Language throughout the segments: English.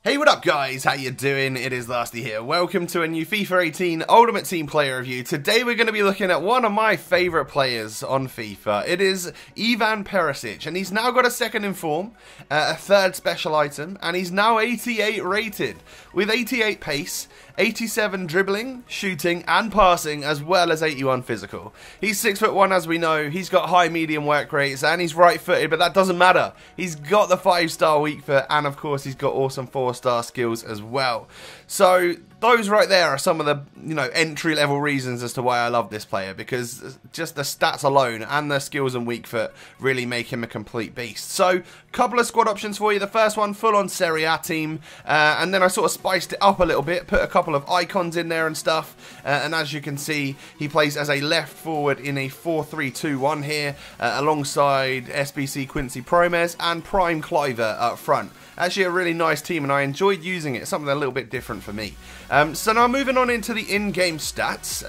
Hey, what up guys? How you doing? It is Lasty here. Welcome to a new FIFA 18 Ultimate Team player review. Today we're going to be looking at one of my favourite players on FIFA. It is Sif Perisic, and he's now got a second in form, a third special item, and he's now 88 rated, with 88 pace, 87 dribbling, shooting and passing, as well as 81 physical. He's 6'1" as we know, he's got high medium work rates, and he's right footed, but that doesn't matter. He's got the 5-star weak foot, and of course he's got awesome 4-star skills as well. So those right there are some of the, entry level reasons as to why I love this player, because just the stats alone and the skills and weak foot really make him a complete beast. So couple of squad options for you. The first one, full on Serie A team, and then I sort of spiced it up a little bit, put a couple of icons in there and stuff, and as you can see, he plays as a left forward in a 4-3-2-1 here, alongside SBC Quincy Promes and Prime Cliver up front. Actually a really nice team, and I enjoyed using it. Something a little bit different for me. So now moving on into the in-game stats.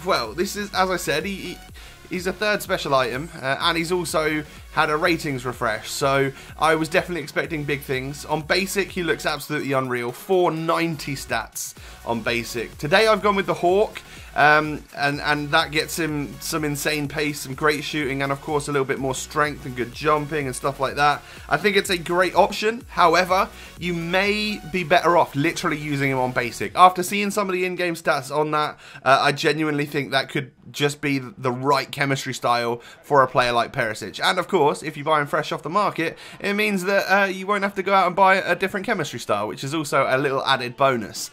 Well, this is, as I said, he's a third special item, and he's also had a ratings refresh, so I was definitely expecting big things. On basic, he looks absolutely unreal. 490 stats on basic. Today I've gone with the Hawk, and that gets him some insane pace, some great shooting, and of course a little bit more strength and good jumping and stuff like that. I think it's a great option. However, you may be better off literally using him on basic. After seeing some of the in-game stats on that, I genuinely think that could just be the right chemistry style for a player like Perisic. And of course, if you buy him fresh off the market, it means that you won't have to go out and buy a different chemistry style, which is also a little added bonus.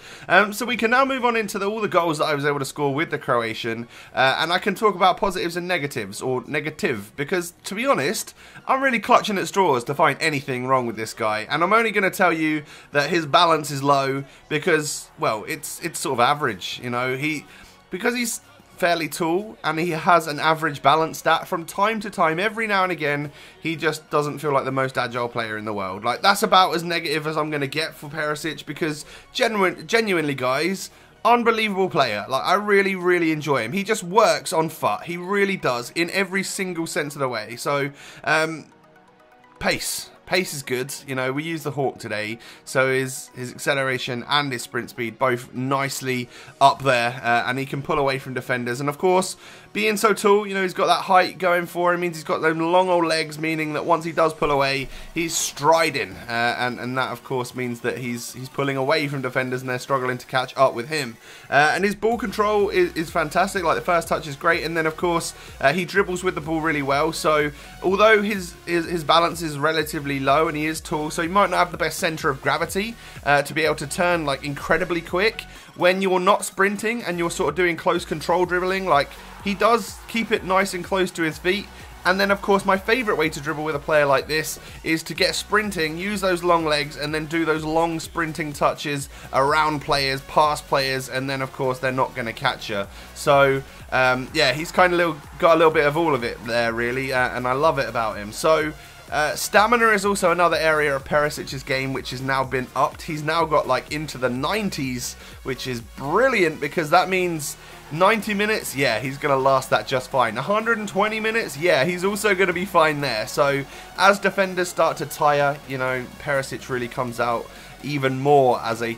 So we can now move on into all the goals that I was able to score with the Croatian, and I can talk about positives and negatives, or negative, because to be honest, I'm really clutching at straws to find anything wrong with this guy, and I'm only going to tell you that his balance is low because, well, it's sort of average, because he's fairly tall and he has an average balance stat. From time to time, every now and again, he just doesn't feel like the most agile player in the world. Like, that's about as negative as I'm going to get for Perisic, because genuinely guys, unbelievable player. Like, I really enjoy him. He just works on FUT. He really does, in every single sense of the way. So Pace is good. We use the Hawk today, so his acceleration and his sprint speed both nicely up there, and he can pull away from defenders. And of course, being so tall, he's got that height going for him, means he's got those long old legs, meaning that once he does pull away, he's striding, and that of course means that he's pulling away from defenders and they're struggling to catch up with him. And his ball control is fantastic. Like, the first touch is great, and then of course he dribbles with the ball really well. So although his balance is relatively low and he is tall, so he might not have the best center of gravity to be able to turn like incredibly quick, when you're not sprinting and you're sort of doing close control dribbling, like, he does keep it nice and close to his feet. And then of course my favourite way to dribble with a player like this is to get sprinting, use those long legs, and then do those long sprinting touches around players, past players, and then of course they're not going to catch you. So yeah, he's kind of got a little bit of all of it there really, and I love it about him. So stamina is also another area of Perisic's game which has now been upped. He's now got like into the 90s, which is brilliant, because that means 90 minutes, yeah, he's going to last that just fine. 120 minutes, yeah, he's also going to be fine there. So as defenders start to tire, Perisic really comes out even more as a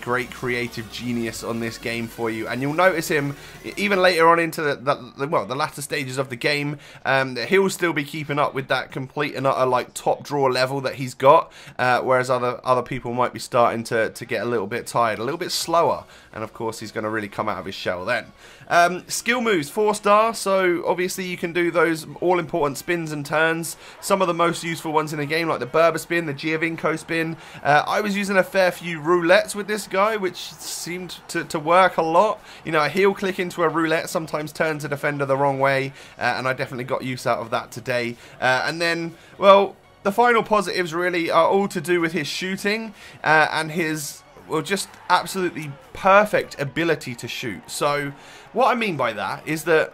great creative genius on this game for you. And you'll notice him even later on into the latter stages of the game, he'll still be keeping up with that complete and utter like top draw level that he's got, whereas other people might be starting to get a little bit tired, a little bit slower, and of course he's going to really come out of his shell then. Skill moves, 4-star, so obviously you can do those all-important spins and turns. Some of the most useful ones in the game, like the Berber spin, the Giovinco spin. I was using a fair few roulettes with this guy, which seemed to work a lot. A heel click into a roulette sometimes turns a defender the wrong way, and I definitely got use out of that today. And then, well, the final positives really are all to do with his shooting and his, well, just absolutely perfect ability to shoot. So what I mean by that is that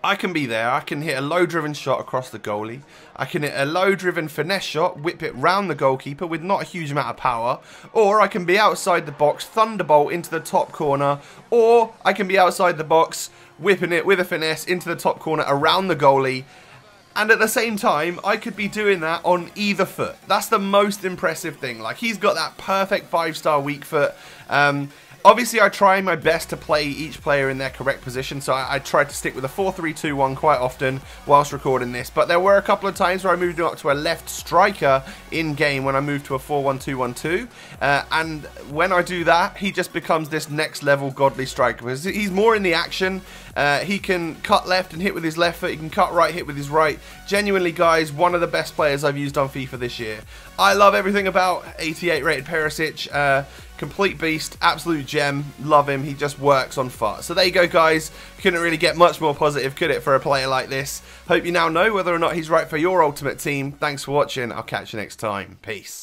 I can be there, I can hit a low-driven shot across the goalie, I can hit a low-driven finesse shot, whip it round the goalkeeper with not a huge amount of power, or I can be outside the box, thunderbolt into the top corner, or I can be outside the box, whipping it with a finesse into the top corner around the goalie. And at the same time, I could be doing that on either foot. That's the most impressive thing. Like, he's got that perfect 5-star weak foot. Obviously, I try my best to play each player in their correct position, so I try to stick with a 4-3-2-1 quite often whilst recording this. But there were a couple of times where I moved up to a left striker in-game when I moved to a 4-1-2-1-2. And when I do that, he just becomes this next-level godly striker. Because he's more in the action. He can cut left and hit with his left foot. He can cut right, hit with his right. Genuinely, guys, one of the best players I've used on FIFA this year. I love everything about 88 rated Perisic. Complete beast, absolute gem, love him, he just works on FUT. So there you go, guys, couldn't really get much more positive, could it, for a player like this? Hope you now know whether or not he's right for your ultimate team. Thanks for watching, I'll catch you next time, peace.